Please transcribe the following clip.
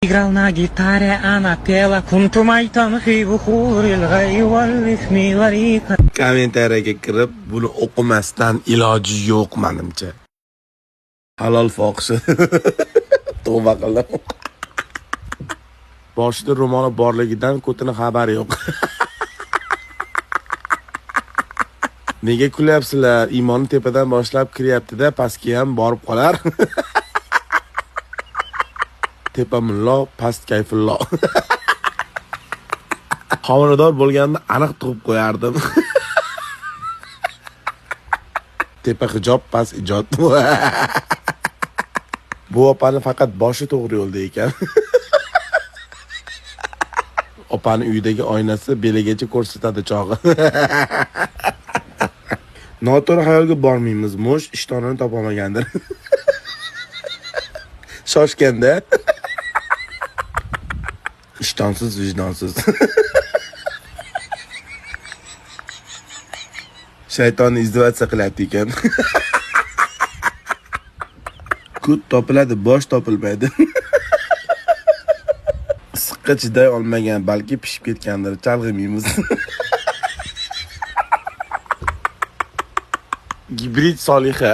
Играл на гитаре, она пела «Кунтумай танхи бухурил гайваллифни ларика». Kommentariyaga kirib, buni o'qimasdan iloji yo'q menimcha. Halol fohishi. Tavba qildim. Boshida ro'moli borligidan ko'tini xabari yo'q. Nega kulyapsizlar? Iymonni tepadan boshlab kiryapti-da, pastga ham borib qolar. Tepamullo, past kayfullo. Homilador bo'lganimda aniq tug'ib qo'yardim. Tepa hijob, past ijod. Bu opani faqat boshi to'g'ri yo'lda ekan. Opani uyidagi oynasi beligacha ko'rsatadi chog'i. Noto'g'ri xayolga bormaymiz. Mo'sh ishtonini topolmagandir. Shoshganda. Ishtonsiz, vijdonsiz. Shaytonni izdivatsiya qilyapti ekan. Kut topiladi, bosh topilmaydi. Issiqqa chiday olmagan, balki pishib ketgandir. Chalg'imaymiz. Gibrid Soliha.